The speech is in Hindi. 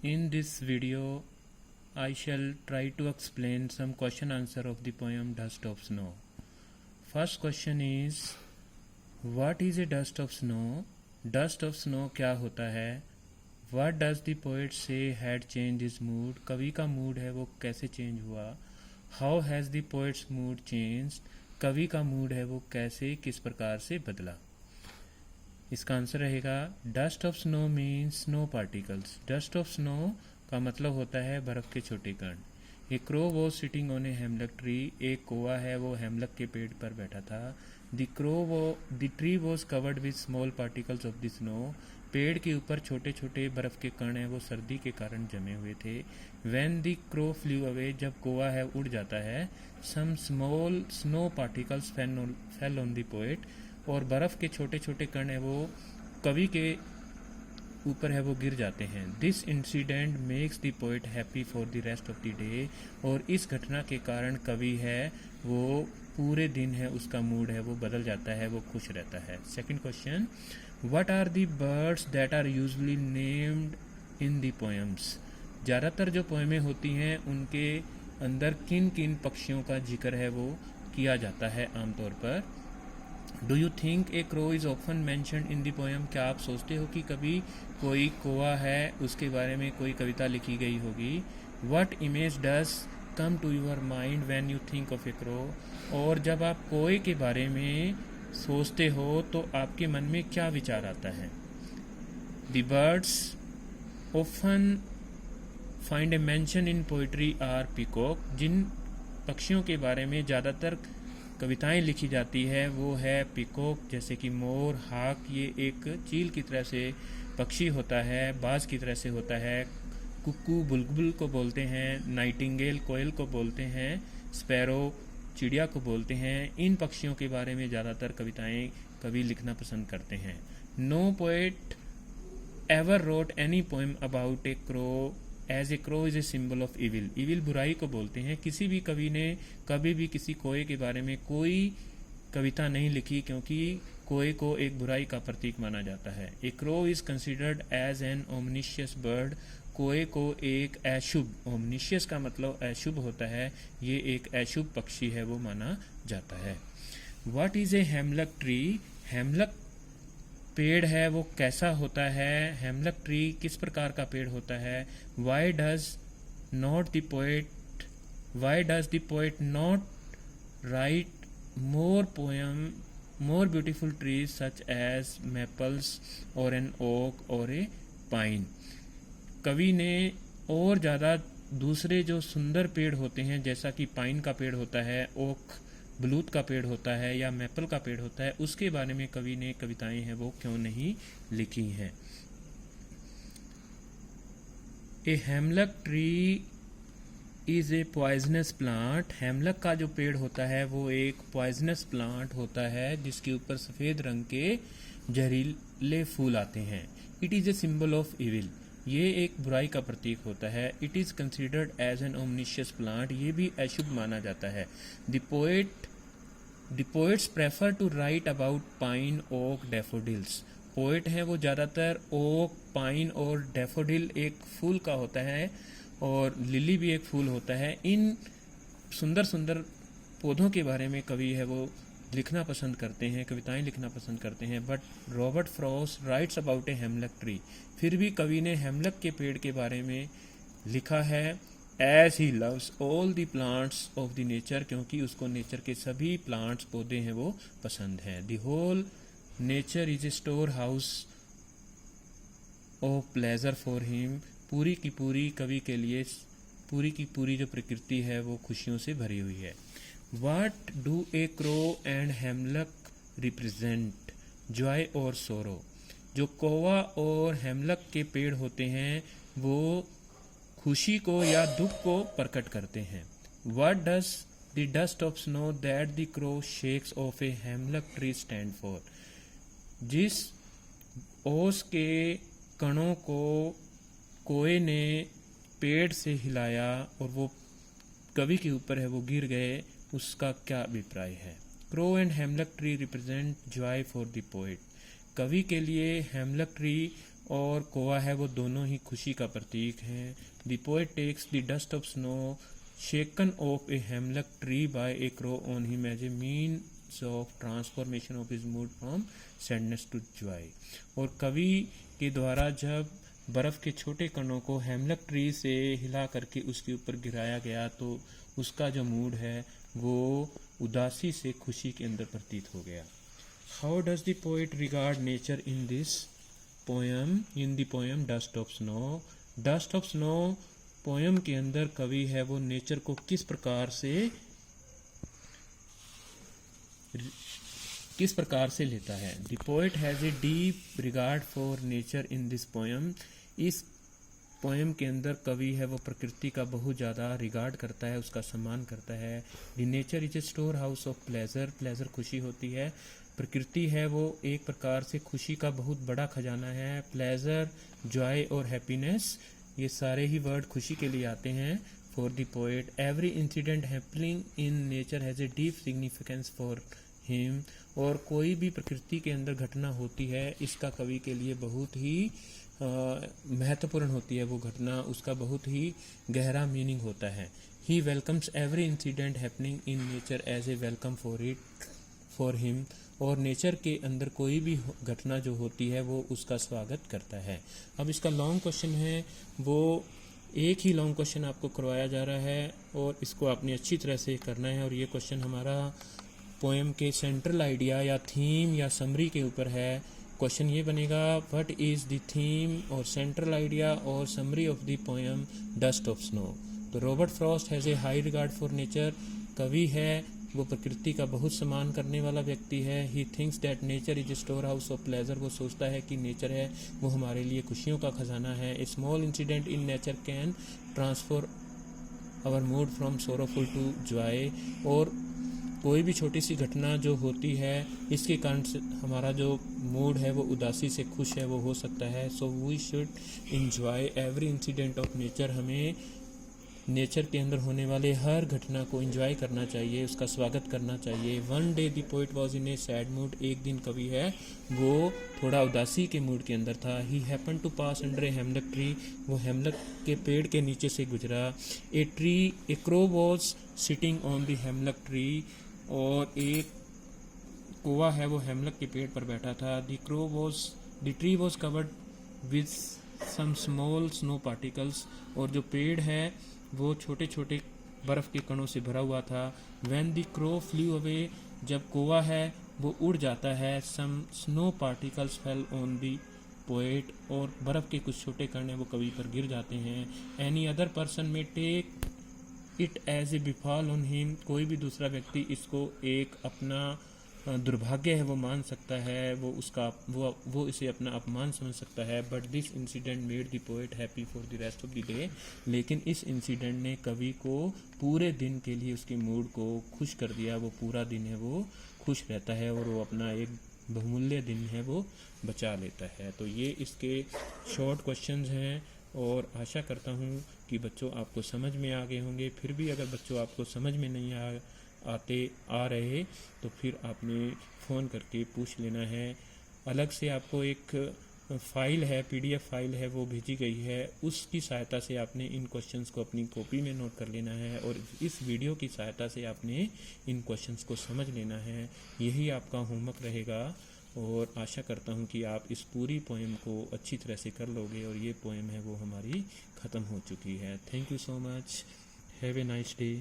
In this video, I shall try to explain some question answer of the poem Dust of Snow. First question is, what is a dust of snow? Dust of snow क्या होता है? What does the poet say had changed his mood? कवि का मूड है वो कैसे चेंज हुआ? How has the poet's mood changed? कवि का मूड है वो कैसे किस प्रकार से बदला? इसका आंसर रहेगा dust of snow means snow particles. Dust of snow का मतलब होता है बर्फ के छोटे कण। A crow was sitting on a hemlock tree, एक कौवा है वो हेमलक के पेड़ पर बैठा था। The tree was covered with small particles of the snow, पेड़ के ऊपर छोटे छोटे बर्फ के कण हैं वो सर्दी के कारण जमे हुए थे। When the crow flew away, जब कौवा है उड़ जाता है, some small snow particles fell on the poet, और बर्फ के छोटे छोटे कण है वो कवि के ऊपर है वो गिर जाते हैं। This incident makes the poet happy for the rest of the day, और इस घटना के कारण कवि है वो पूरे दिन है उसका मूड है वो बदल जाता है, वो खुश रहता है। Second question, what are the birds that are usually named in the poems? ज़्यादातर जो पोएमें होती हैं उनके अंदर किन किन पक्षियों का जिक्र है वो किया जाता है आमतौर पर? Do you think A crow is often mentioned in the poem? क्या आप सोचते हो कि कभी कोई कौवा है उसके बारे में कोई कविता लिखी गई होगी? What image does come to your mind when you think of a crow? और जब आप कोए के बारे में सोचते हो तो आपके मन में क्या विचार आता है? The birds often find a mention in poetry are peacock, जिन पक्षियों के बारे में ज़्यादातर कविताएं लिखी जाती है वो है पीकॉक, जैसे कि मोर, हाक, ये एक चील की तरह से पक्षी होता है, बाज की तरह से होता है, कुक्कू बुलबुल को बोलते हैं, नाइटिंगेल कोयल को बोलते हैं, स्पैरो चिड़िया को बोलते हैं। इन पक्षियों के बारे में ज़्यादातर कविताएं कवि लिखना पसंद करते हैं। No poet ever wrote any poem about a crow as a crow is a symbol of evil. Evil बुराई को बोलते हैं। किसी भी कवि ने कभी भी किसी कोए के बारे में कोई कविता नहीं लिखी, क्योंकि कोए को एक बुराई का प्रतीक माना जाता है। A crow is considered as an omniscient bird, कोए को एक अशुभ, ओमनिशियस का मतलब अशुभ होता है, ये एक अशुभ पक्षी है वो माना जाता है। What is a hemlock tree? हेमलक पेड़ है वो कैसा होता है? हेमलक ट्री किस प्रकार का पेड़ होता है? Why does the poet not write more beautiful trees such as maples और एन ओक और ए पाइन? कवि ने और ज़्यादा दूसरे जो सुंदर पेड़ होते हैं, जैसा कि पाइन का पेड़ होता है, ओक बलूत का पेड़ होता है, या मैपल का पेड़ होता है, उसके बारे में कवि ने कविताएं हैं वो क्यों नहीं लिखी हैं? A hemlock tree is a poisonous plant. Hemlock का जो पेड़ होता है वो एक पॉइजनस प्लांट होता है जिसके ऊपर सफ़ेद रंग के जहरीले फूल आते हैं। It is a symbol of evil, ये एक बुराई का प्रतीक होता है। It is considered as an omniscient plant, ये भी अशुभ माना जाता है। The poets prefer to write about pine, oak, daffodils. Poet हैं वो ज़्यादातर ओक, पाइन और डैफोडिल एक फूल का होता है, और लिली भी एक फूल होता है। इन सुंदर सुंदर पौधों के बारे में कवि है वो लिखना पसंद करते हैं, कविताएं लिखना पसंद करते हैं। But Robert Frost writes about A hemlock tree, फिर भी कवि ने हेमलक के पेड़ के बारे में लिखा है as he loves all the plants of the nature, क्योंकि उसको नेचर के सभी प्लांट्स पौधे हैं वो पसंद हैं। The whole nature is a store house of pleasure for him, पूरी की पूरी कवि के लिए पूरी की पूरी जो प्रकृति है वो खुशियों से भरी हुई है। What do a crow and hemlock represent? Joy और सोरो। जो कौवा और हेमलक के पेड़ होते हैं वो खुशी को या दुख को प्रकट करते हैं। What does the dust of snow that the crow shakes off a hemlock tree stand for? जिस ओस के कणों को कोए ने पेड़ से हिलाया और वो कवि के ऊपर है वो गिर गए, उसका क्या अभिप्राय है? Crow and हेमलक tree represent Joy for the poet. कवि के लिए हेमलक ट्री और कोआ है वो दोनों ही खुशी का प्रतीक हैं। The poet takes the dust of snow shaken off a hemlock tree by a crow on him as a means of transformation of his mood from sadness to joy. और कवि के द्वारा जब बर्फ के छोटे कणों को हेमलक ट्री से हिला करके उसके ऊपर गिराया गया तो उसका जो मूड है वो उदासी से खुशी के अंदर प्रतीत हो गया। How does the poet regard nature in this poem in the poem dust of snow. Dust of snow poem के अंदर कवि है वो नेचर को किस प्रकार से लेता है। The poet has a deep regard for nature in this poem. इस पोएम के अंदर कवि है वो प्रकृति का बहुत ज़्यादा रिगार्ड करता है, उसका सम्मान करता है। The nature is a store house of pleasure. Pleasure खुशी होती है, प्रकृति है वो एक प्रकार से खुशी का बहुत बड़ा खजाना है। प्लेजर, जॉय और हैप्पीनेस ये सारे ही वर्ड खुशी के लिए आते हैं। For the poet every incident happening in nature has a deep significance for him. और कोई भी प्रकृति के अंदर घटना होती है इसका कवि के लिए बहुत ही महत्वपूर्ण होती है, वो घटना उसका बहुत ही गहरा मीनिंग होता है। He welcomes every incident happening in nature as a welcome for him. और नेचर के अंदर कोई भी घटना जो होती है वो उसका स्वागत करता है। अब इसका लॉन्ग क्वेश्चन है, वो एक ही लॉन्ग क्वेश्चन आपको करवाया जा रहा है और इसको आपने अच्छी तरह से करना है। और ये क्वेश्चन हमारा पोएम के सेंट्रल आइडिया या थीम या समरी के ऊपर है। क्वेश्चन ये बनेगा, व्हाट इज़ द थीम और सेंट्रल आइडिया और summary of the poem dust of snow. तो Robert Frost has a high regard for nature. कवि है वो प्रकृति का बहुत सम्मान करने वाला व्यक्ति है। He thinks that nature is a store house of pleasure. वो सोचता है कि नेचर है वो हमारे लिए खुशियों का खजाना है। A small incident in nature can transform our mood from sorrowful to joy. और कोई भी छोटी सी घटना जो होती है इसके कारण से हमारा जो मूड है वो उदासी से खुश है वो हो सकता है। So we should enjoy every incident of nature. हमें नेचर के अंदर होने वाले हर घटना को एंजॉय करना चाहिए, उसका स्वागत करना चाहिए। One day the poet was in A sad mood. एक दिन कवि है वो थोड़ा उदासी के मूड के अंदर था। He happen to pass under a hemlock tree. वो हेमलक के पेड़ के नीचे से गुजरा। A crow was sitting on the hemlock tree. और एक कौवा है वो हेमलक के पेड़ पर बैठा था। The tree was covered with some small snow particles. और जो पेड़ है वो छोटे छोटे बर्फ़ के कणों से भरा हुआ था। When the crow flew away. जब कौवा है वो उड़ जाता है। Some snow particles fell on the poet. और बर्फ़ के कुछ छोटे कण हैं वो कवि पर गिर जाते हैं। Any other person may take it as a befall on him. कोई भी दूसरा व्यक्ति इसको एक अपना दुर्भाग्य है वो मान सकता है, वो इसे अपना अपमान समझ सकता है। But this incident made the poet happy for the rest of the day. लेकिन इस इंसिडेंट ने कवि को पूरे दिन के लिए उसके मूड को खुश कर दिया। वो पूरा दिन है वो खुश रहता है और वो अपना एक बहुमूल्य दिन है वो बचा लेता है। तो ये इसके शॉर्ट क्वेश्चंस हैं और आशा करता हूँ कि बच्चों आपको समझ में आ गए होंगे। फिर भी अगर बच्चों आपको समझ में नहीं आ रहे तो फिर आपने फ़ोन करके पूछ लेना है। अलग से आपको एक फ़ाइल है, PDF फाइल है वो भेजी गई है, उसकी सहायता से आपने इन क्वेश्चंस को अपनी कॉपी में नोट कर लेना है और इस वीडियो की सहायता से आपने इन क्वेश्चंस को समझ लेना है। यही आपका होमवर्क रहेगा और आशा करता हूँ कि आप इस पूरी पोएम को अच्छी तरह से कर लोगे। और ये पोएम है वो हमारी ख़त्म हो चुकी है। Thank you so much. Have a nice day.